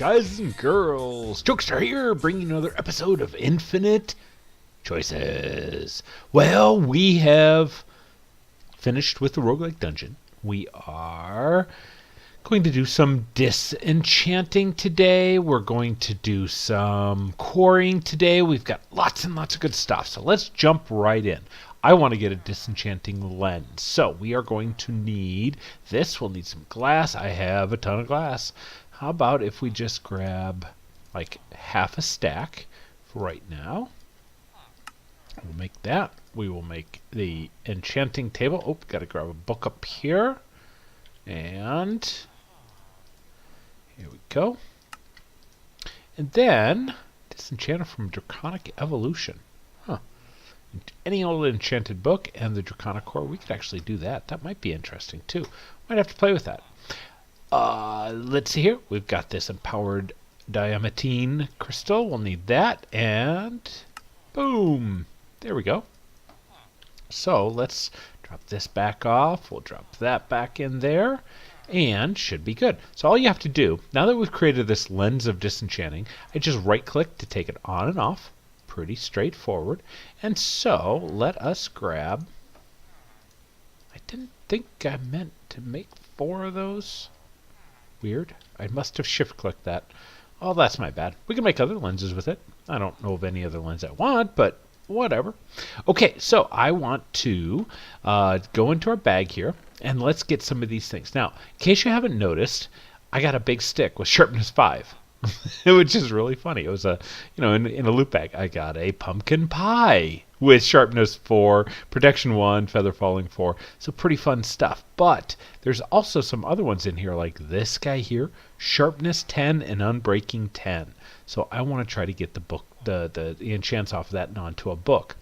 guys and girls? Jokester here, bringing another episode of Infinite Choices. Well, we have finished with the roguelike dungeon. We are going to do some disenchanting today. We're going to do some quarrying today. We've got lots and lots of good stuff, so let's jump right in. I want to get a disenchanting lens, so we are going to need this. We'll need some glass. I have a ton of glass. How about if we just grab like half a stack for right now? We'll make that. We will make the enchanting table. Oh, got to grab a book up here. And here we go. And then Disenchanter from Draconic Evolution. Any old enchanted book and the Draconic core, we could actually do that. That might be interesting too. Might have to play with that. Let's see here. We've got this empowered diamantine crystal. We'll need that. And boom. There we go. So let's drop this back off. We'll drop that back in there. And should be good. So all you have to do, now that we've created this lens of disenchanting, I just right click to take it on and off. Pretty straightforward. And so let us grab, I didn't think I meant to make 4 of those. Weird. I must have shift clicked that. Oh, that's my bad. We can make other lenses with it. I don't know of any other lens I want, but whatever. Okay, so I want to go into our bag here and let's get some of these things. Now, in case you haven't noticed, I got a big stick with sharpness 5. Which is really funny. It was a, in a loot bag. I got a pumpkin pie with sharpness 4, protection 1, feather falling 4. So pretty fun stuff. But there's also some other ones in here, like this guy here, sharpness 10 and unbreaking 10. So I want to try to get the book, the enchants off of that and onto a book.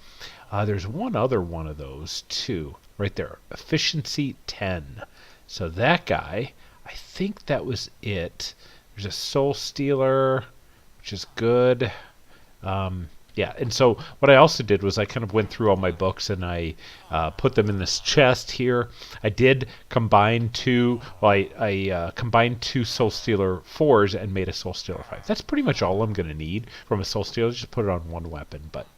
There's one other one of those too, right there, efficiency 10. So that guy, I think that was it. There's a soul stealer, which is good. Yeah, and so what I also did was I kind of went through all my books and I put them in this chest here. I did combine two. Well, I combined 2 soul stealer 4s and made a soul stealer 5. That's pretty much all I'm going to need from a soul stealer. Just put it on one weapon. But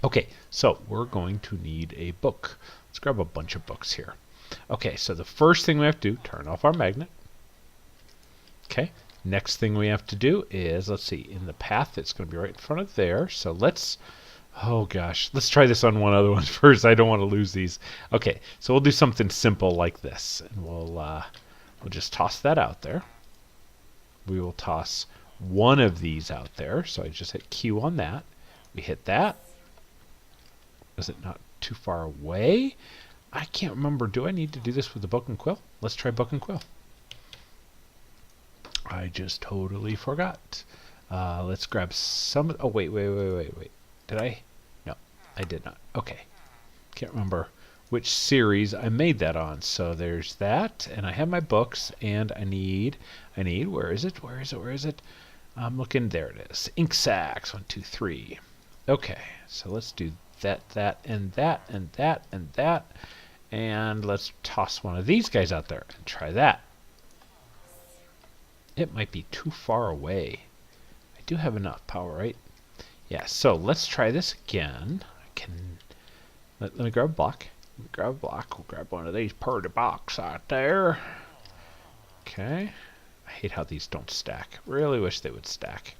okay, so we're going to need a book. Let's grab a bunch of books here. Okay, so the first thing we have to do, turn off our magnet. Okay. Next thing we have to do is, let's see, in the path, it's going to be right in front of there. So let's, oh gosh, let's try this on one other one first. I don't want to lose these. Okay, so we'll do something simple like this. And we'll just toss that out there. We will toss one of these out there. So I just hit Q on that. We hit that. Is it not too far away? I can't remember. Do I need to do this with the book and quill? Let's try book and quill. I just totally forgot. Let's grab some. Oh, wait. Did I? No, I did not. Okay. Can't remember which series I made that on. So there's that. And I have my books. And I need, where is it? I'm looking. There it is. Ink sacks. 1, 2, 3. Okay. So let's do that, and that, and that, and that. And let's toss one of these guys out there and try that. It might be too far away. I do have enough power, right? Yeah, so let's try this again. I can... Let me grab a block. We'll grab one of these pretty blocks out there. Okay. I hate how these don't stack. Really wish they would stack.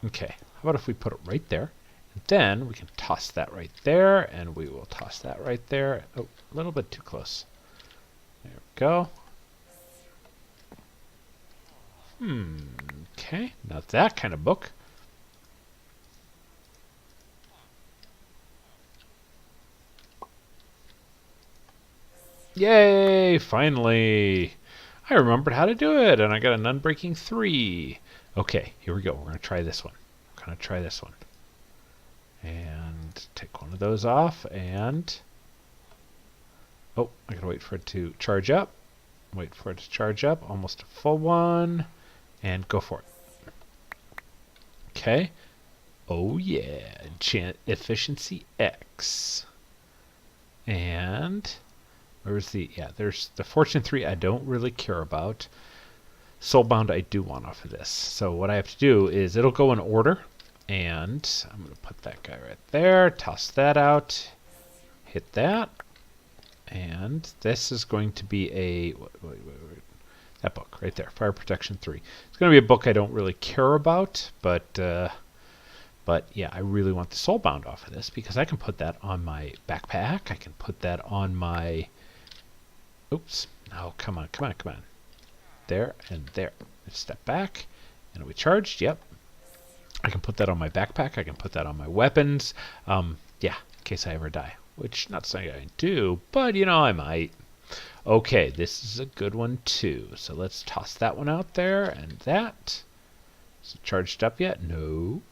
Okay. How about if we put it right there? And then we can toss that right there. And we will toss that right there. Oh, a little bit too close. There we go. Okay, now that kind of book. Yay, finally. I remembered how to do it, and I got an unbreaking 3. Okay, here we go. We're going to try this one. And take one of those off, and... Oh, I got to wait for it to charge up. Almost a full one. And go for it. Okay. Oh yeah. Enchant efficiency X. And where's the, yeah, there's the fortune 3 I don't really care about. soulbound I do want off of this. So what I have to do is it'll go in order, and I'm going to put that guy right there, toss that out, hit that, and this is going to be a that book right there, Fire Protection 3. It's going to be a book I don't really care about, but yeah, I really want the soulbound off of this because I can put that on my backpack. I can put that on my. Oops! Oh, come on, come on, come on! There and there. Step back, and are we charged? Yep. I can put that on my backpack. I can put that on my weapons. Yeah, in case I ever die, which not saying I do, but you know I might. Okay, this is a good one too. So let's toss that one out there, and that. Is it charged up yet? No.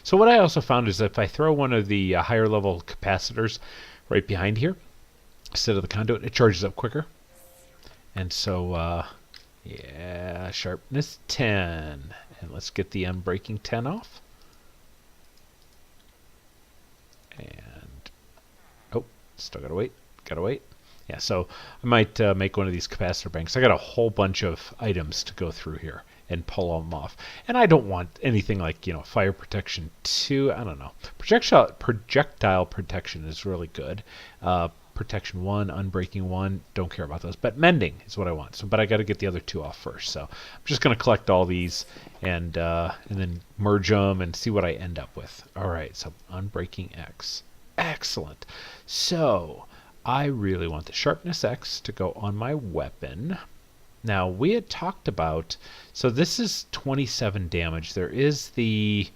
So what I also found is that if I throw one of the higher level capacitors right behind here, instead of the conduit, it charges up quicker. And so, yeah, sharpness 10. And let's get the unbreaking 10 off. And, oh, still gotta wait, gotta wait. Yeah, so I might make one of these capacitor banks. I got a whole bunch of items to go through here and pull them off. And I don't want anything like, you know, fire protection 2. I don't know. Projectile protection is really good. Protection 1, unbreaking 1, don't care about those. But mending is what I want. So, but I got to get the other 2 off first. So I'm just going to collect all these and then merge them and see what I end up with. All right, so unbreaking X. Excellent. So I really want the sharpness X to go on my weapon. Now, we had talked about, so this is 27 damage. There is the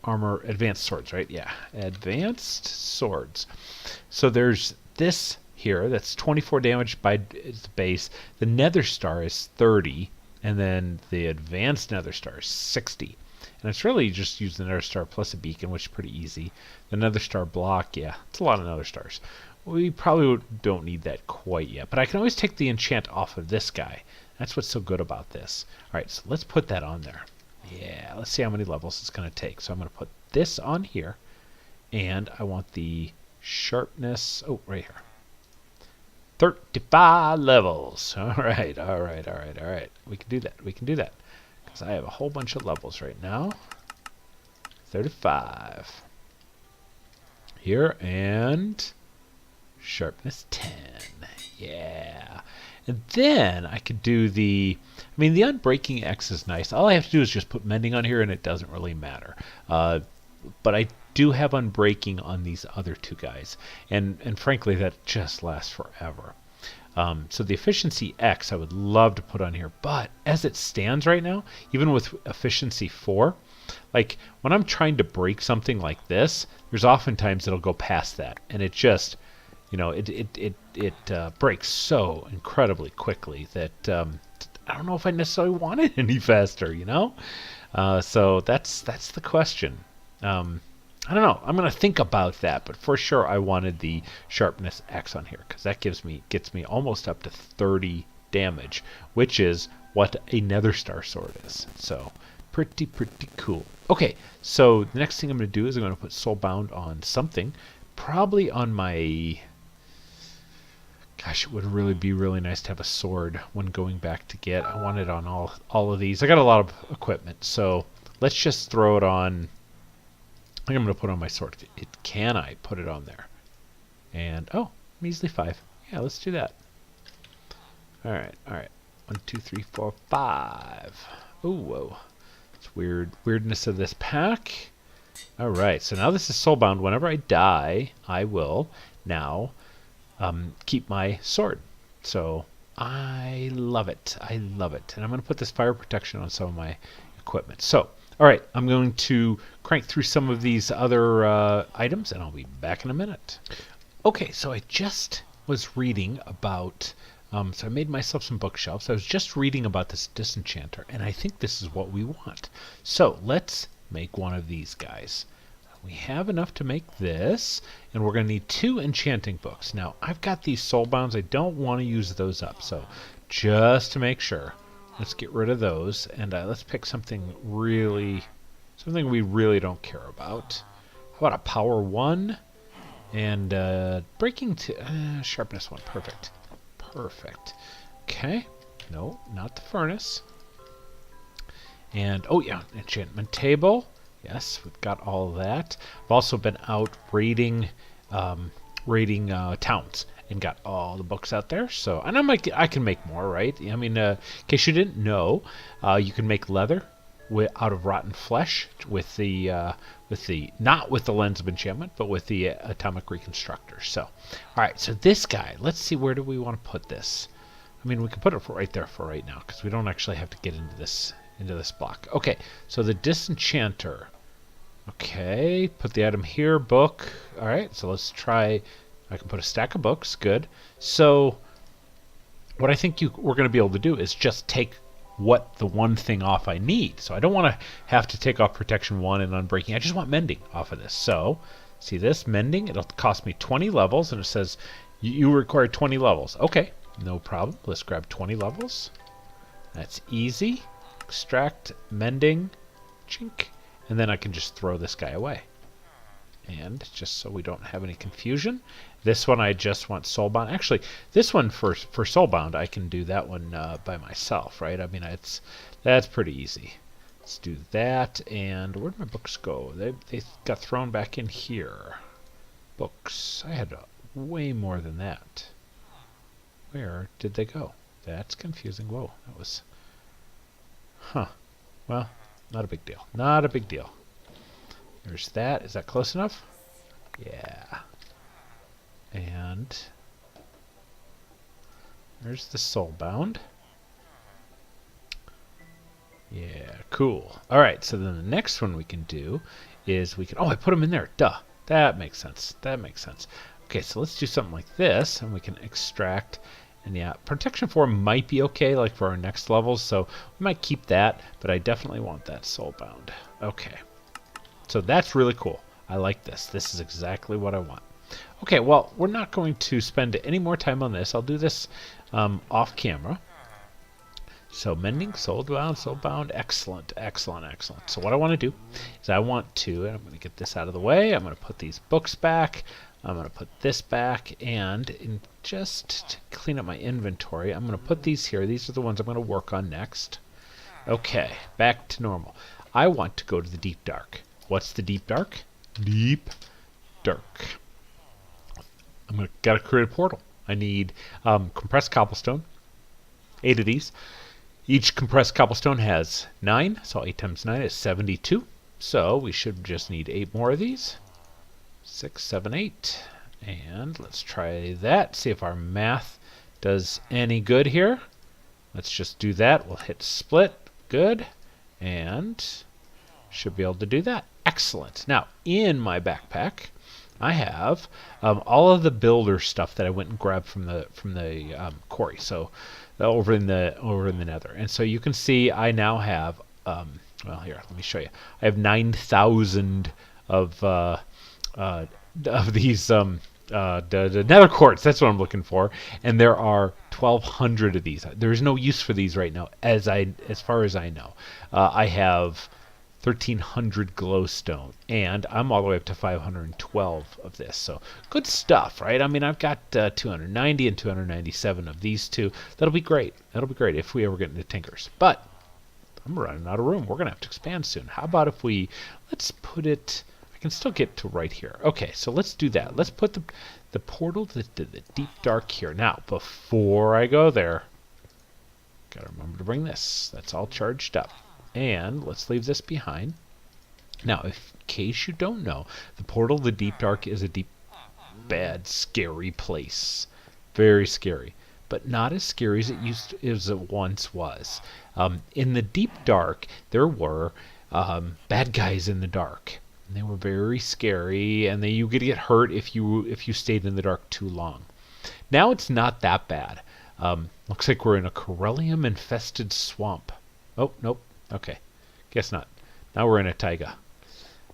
armor, advanced swords, right? Yeah, advanced swords. So there's this here, that's 24 damage by its base. The Nether Star is 30, and then the advanced Nether Star is 60. And it's really just use the Nether Star plus a beacon, which is pretty easy. The Nether Star block, yeah, it's a lot of Nether Stars. We probably don't need that quite yet, but I can always take the enchant off of this guy. That's what's so good about this. All right, so let's put that on there. Yeah, let's see how many levels it's going to take. So I'm going to put this on here, and I want the sharpness, oh, right here. 35 levels. All right, all right, all right, all right. We can do that. We can do that. Because I have a whole bunch of levels right now. 35. Here, and sharpness 10. Yeah. And then I could do the, I mean, the unbreaking X is nice. All I have to do is just put mending on here, and it doesn't really matter. But I do have unbreaking on these other 2 guys. And frankly, that just lasts forever. So the efficiency X I would love to put on here. But as it stands right now, even with efficiency 4, like when I'm trying to break something like this, there's oftentimes it'll go past that. And it just, you know, it breaks so incredibly quickly that I don't know if I necessarily want it any faster, you know? So that's the question. I don't know. I'm going to think about that, but for sure I wanted the sharpness X on here because that gets me almost up to 30 damage, which is what a Nether Star sword is. So pretty cool. Okay, so the next thing I'm going to do is I'm going to put Soulbound on something, probably on my. Gosh, it would really be really nice to have a sword when going back to get. I want it on all of these. I got a lot of equipment, so let's just throw it on. I think I'm going to put it on my sword. Can I put it on there? And, oh, measly 5. Yeah, let's do that. All right, all right. 1, 2, 3, 4, 5. Oh, whoa. It's weirdness of this pack. All right, so now this is soulbound. Whenever I die, I will now keep my sword. So I love it. I love it. And I'm going to put this fire protection on some of my equipment. So, all right, I'm going to crank through some of these other items, and I'll be back in a minute. Okay, so I just was reading about, so I made myself some bookshelves. I was just reading about this Disenchanter, and I think this is what we want. So let's make one of these guys. We have enough to make this, and we're going to need 2 enchanting books. Now, I've got these soulbounds. I don't want to use those up, so just to make sure, let's get rid of those, and let's pick something we really don't care about. How about a power 1 and breaking to sharpness 1? Perfect. Perfect. Okay. No, not the furnace. And, oh yeah, enchantment table. Yes, we've got all of that. I've also been out raiding towns and got all the books out there. So, and I can make more, right? I mean, in case you didn't know, you can make leather out of rotten flesh with the not with the lens of enchantment, but with the atomic reconstructor. So, all right. So this guy, let's see, where do we want to put this? I mean, we can put it right there for right now because we don't actually have to get into this block. Okay. So the Disenchanter. Okay, put the item here, book. All right, so let's try. I can put a stack of books. Good. So what I think we're going to be able to do is just take the one thing off I need. So I don't want to have to take off protection 1 and unbreaking. I just want mending off of this. So see this mending? It'll cost me 20 levels, and it says you require 20 levels. Okay, no problem. Let's grab 20 levels. That's easy. Extract mending. Chink. And then I can just throw this guy away. And just so we don't have any confusion, this one I just want soulbound. Actually, this one for soulbound, I can do that one by myself, right? I mean, that's pretty easy. Let's do that. And where'd my books go? They got thrown back in here. Books. I had way more than that. Where did they go? That's confusing. Whoa, that was... Huh. Well... Not a big deal. Not a big deal. There's that. Is that close enough? Yeah. And there's the soulbound. Yeah, cool. All right, so then the next one we can do is we can... Oh, I put them in there. Duh. That makes sense. That makes sense. Okay, so let's do something like this, and we can extract... And yeah, protection 4 might be okay, like for our next levels, so we might keep that, but I definitely want that soulbound. Okay. So that's really cool. I like this. This is exactly what I want. Okay, well, we're not going to spend any more time on this. I'll do this off camera. So mending, soulbound, excellent, excellent, excellent. So what I want to do is I want to, and I'm going to get this out of the way, I'm going to put these books back. I'm going to put this back, and just to clean up my inventory, I'm going to put these here. These are the ones I'm going to work on next. Okay, back to normal. I want to go to the deep dark. What's the deep dark? Deep dark. Got to create a portal. I need compressed cobblestone, 8 of these. Each compressed cobblestone has 9, so 8 times 9 is 72. So we should just need 8 more of these. 6, 7, 8. And let's try that. See if our math does any good here. Let's just do that. We'll hit split. Good. And should be able to do that. Excellent. Now, in my backpack, I have all of the builder stuff that I went and grabbed from the quarry. So over in the nether. And so you can see I now have well, here, let me show you. I have 9,000 of these the nether quartz. That's what I'm looking for, and there are 1,200 of these. There is no use for these right now, as far as I know. I have 1,300 glowstone, and I'm all the way up to 512 of this. So good stuff, right? I mean, I've got 290 and 297 of these two. That'll be great. That'll be great if we ever get into tinkers. But I'm running out of room. We're gonna have to expand soon. How about if let's put it? I can still get to right here. Okay, so let's do that. Let's put the portal to the deep dark here. Now, before I go there, gotta remember to bring this. That's all charged up. And let's leave this behind. Now, in case you don't know, the portal to the deep dark is a deep, bad, scary place. Very scary. But not as scary as it once was. In the deep dark, there were bad guys in the dark. And they were very scary, and you could get hurt if you stayed in the dark too long. Now it's not that bad. Looks like we're in a Corellium infested swamp. Oh, nope. Okay. Guess not. Now we're in a taiga.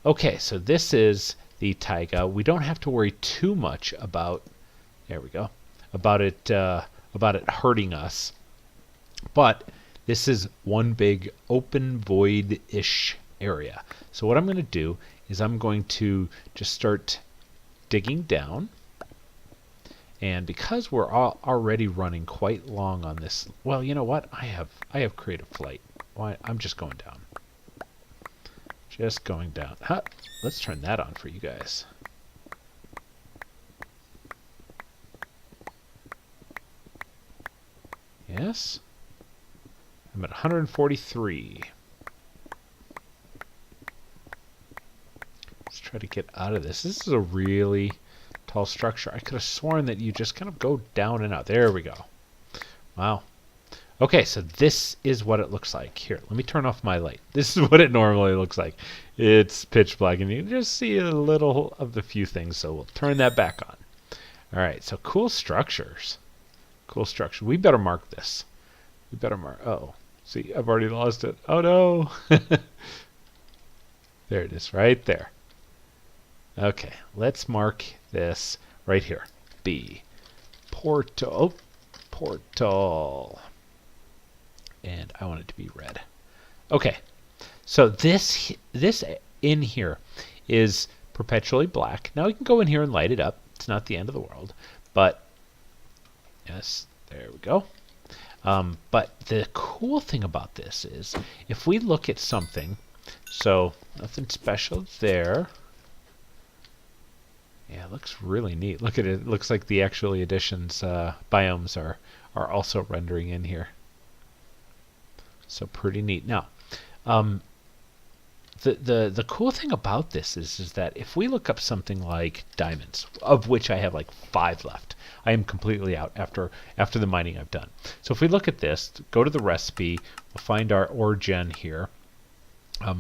Okay, so this is the taiga. We don't have to worry too much about, there we go, about it hurting us. But this is one big open void-ish area. So what I'm going to do is I'm going to just start digging down. And because we're already running quite long on this, well, you know what? I have creative flight. Why? I'm just going down. Just going down. Huh. Let's turn that on for you guys. Yes. I'm at 143. Let's try to get out of this. This is a really tall structure. I could have sworn that you just kind of go down and out. There we go. Wow. Okay, so this is what it looks like. Here, let me turn off my light. This is what it normally looks like. It's pitch black, and you can just see a little of the few things, so we'll turn that back on. All right, so cool structures. Cool structure. We better mark this. We better mark. Oh, see, I've already lost it. Oh, no. There it is, right there. Okay, let's mark this right here. B. Portal. Portal. And I want it to be red. Okay, so this in here is perpetually black. Now we can go in here and light it up. It's not the end of the world, but yes, there we go. But the cool thing about this is if we look at something, so nothing special there. Yeah, it looks really neat. Look at it. It looks like the actual editions biomes are also rendering in here. So pretty neat. Now, the cool thing about this is that if we look up something like diamonds, of which I have like 5 left, I am completely out after the mining I've done. So if we look at this, go to the recipe, we'll find our ore gen here.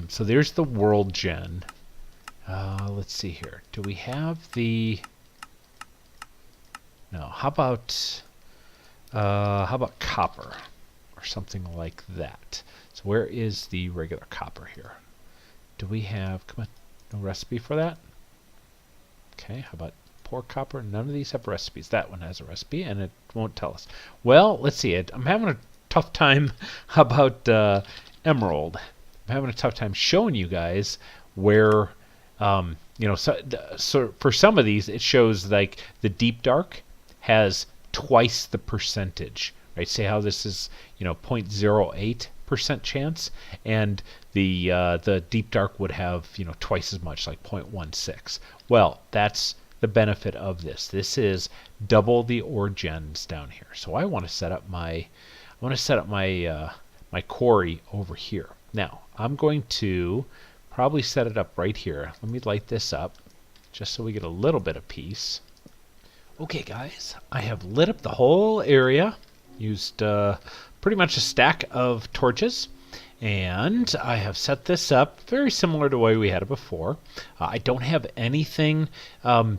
So there's the world gen. Let's see here. Do we have the? No. How about copper? Or something like that. So where is the regular copper here? Do we have, come on, no recipe for that? Okay, how about poor copper? None of these have recipes. That one has a recipe, and it won't tell us. Well, let's see. I'm having a tough time about emerald. I'm having a tough time showing you guys where, so for some of these, it shows like the deep dark has twice the percentage. Right, say how this is 0.08% chance, and the deep dark would have twice as much, like 0.16. Well, that's the benefit of this. This is double the ore gens down here. So I want to set up my my quarry over here. Now I'm going to probably set it up right here. Let me light this up just so we get a little bit of peace. Okay, guys, I have lit up the whole area. Used pretty much a stack of torches, and I have set this up very similar to the way we had it before. I don't have anything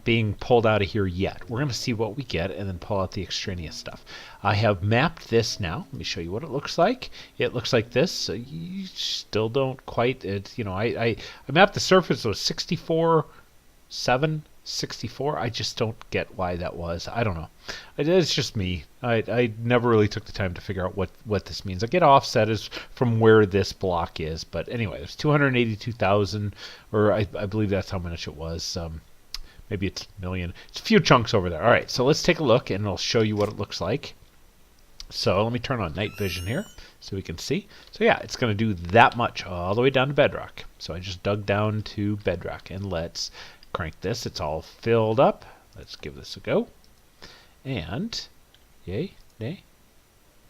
being pulled out of here yet. We're going to see what we get and then pull out the extraneous stuff. I have mapped this now. Let me show you what it looks like. It looks like this. You still don't quite. I mapped the surface was 64.7. 64. I just don't get why that was. I don't know. It's just me. I never really took the time to figure out what this means. I get offset is from where this block is, but anyway, it's 282,000, or I believe that's how much it was. Maybe it's a million. It's a few chunks over there. All right, so let's take a look, and I'll show you what it looks like. So let me turn on night vision here so we can see. So yeah, it's going to do that much all the way down to bedrock. So I just dug down to bedrock, and let's crank this. It's all filled up. Let's give this a go. And yay, nay.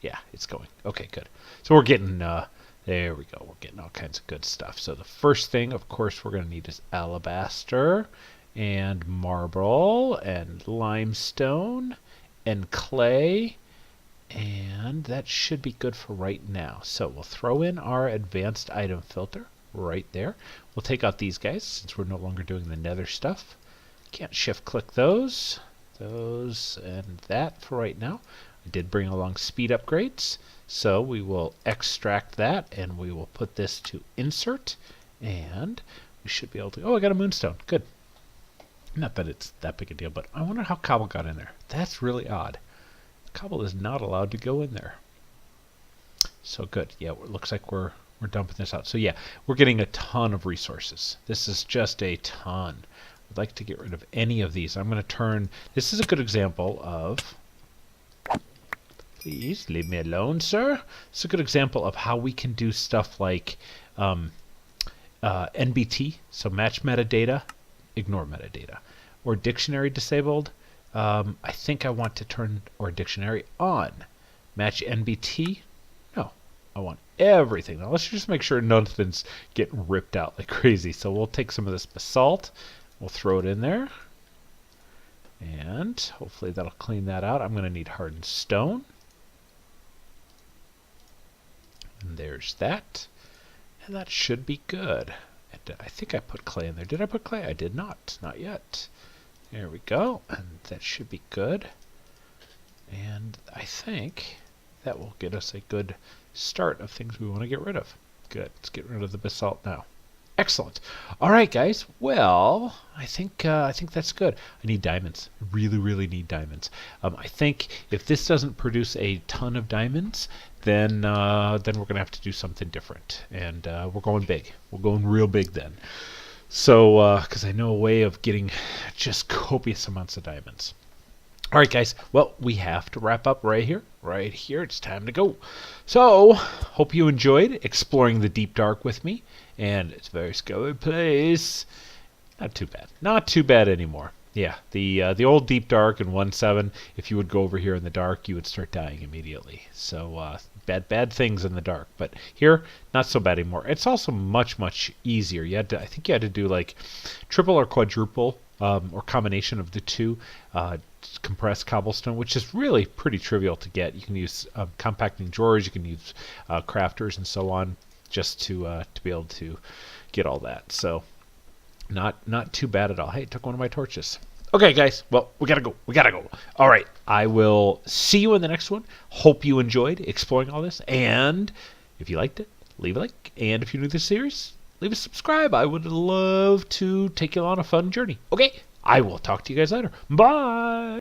Yeah, it's going. Okay, good. So we're getting there we go. We're getting all kinds of good stuff. So the first thing, of course, we're going to need is alabaster and marble and limestone and clay, and that should be good for right now. So we'll throw in our advanced item filter right there. We'll take out these guys since we're no longer doing the nether stuff. Can't shift click those and that for right now. I did bring along speed upgrades, so we will extract that and we will put this to insert, and we should be able to. Oh, I got a moonstone. Good. Not that it's that big a deal, but I wonder how cobble got in there. That's really odd. Cobble is not allowed to go in there. So good. Yeah, it looks like we're dumping this out. So yeah, we're getting a ton of resources. This is just a ton. I'd like to get rid of any of these. I'm going to turn. This is a good example of. Please leave me alone, sir. It's a good example of how we can do stuff like NBT, so match metadata, ignore metadata. Or dictionary disabled. I think I want to turn or dictionary on. Match NBT. No, I want everything. Now let's just make sure nothing's getting ripped out like crazy. So we'll take some of this basalt. We'll throw it in there. And hopefully that'll clean that out. I'm going to need hardened stone. And there's that. And that should be good. And I think I put clay in there. Did I put clay? I did not. Not yet. There we go. And that should be good. And I think that will get us a good start of things we want to get rid of. Good. Let's get rid of the basalt now. Excellent. All right, guys. Well, I think that's good. I need diamonds. I really, really need diamonds. I think if this doesn't produce a ton of diamonds, then we're gonna have to do something different, and we're going big. We're going real big then. So, because I know a way of getting just copious amounts of diamonds. All right, guys. Well, we have to wrap up right here. Right here. It's time to go. So, hope you enjoyed exploring the deep dark with me. And it's a very scary place. Not too bad. Not too bad anymore. Yeah, the old deep dark in 1.7, if you would go over here in the dark, you would start dying immediately. So, bad things in the dark. But here, not so bad anymore. It's also much easier. I think you had to do like triple or quadruple or combination of the two compressed cobblestone, which is really pretty trivial to get. You can use compacting drawers, you can use crafters and so on, just to be able to get all that. So not too bad at all. Hey, took one of my torches. Okay, guys. Well, we gotta go. All right. I will see you in the next one. Hope you enjoyed exploring all this. And if you liked it, leave a like. And if you're new to this series, leave a subscribe. I would love to take you on a fun journey. Okay. I will talk to you guys later. Bye.